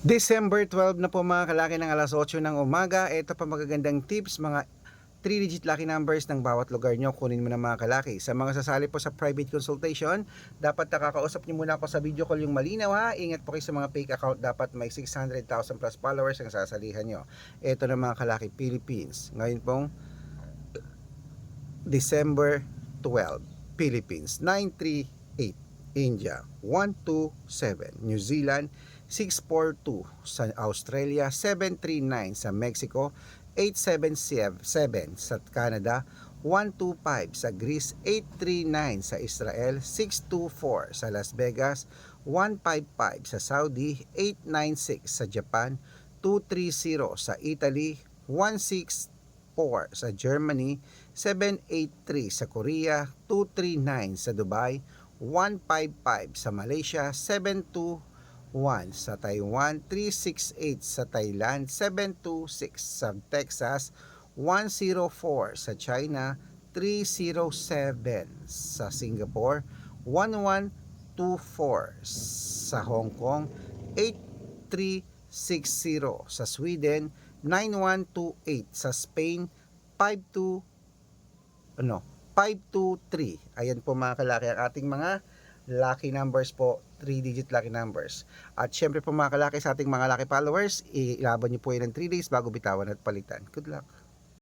December 12 na po mga kalaki ng alas 8 ng umaga. Ito pa magagandang tips, mga 3-digit lucky numbers ng bawat lugar nyo. Kunin mo na mga kalaki. Sa mga sasali po sa private consultation, dapat nakakausap nyo muna ako sa video call yung malinaw ha. Ingat po kayo sa mga fake account. Dapat may 600,000 plus followers ang sasalihan nyo. Ito na mga kalaki, Philippines. Ngayon pong December 12, Philippines 938, India 127, New Zealand 642, sa Australia 739, sa Mexico 877, sa Canada 125, sa Greece 839, sa Israel 624, sa Las Vegas 155, sa Saudi 896, sa Japan 230, sa Italy 164, sa Germany 783, sa Korea 239, sa Dubai 155, sa Malaysia 721, sa Taiwan 368, sa Thailand 726, sa Texas 104, sa China 307, sa Singapore 1124, sa Hong Kong 8360, sa Sweden 9128, sa Spain 523. Ayan po mga kalaki ang ating mga lucky numbers po, 3-digit lucky numbers. At syempre po mga kalaki, sa ating mga lucky followers, ilaban nyo po yan ng 3 days bago bitawan at palitan. Good luck!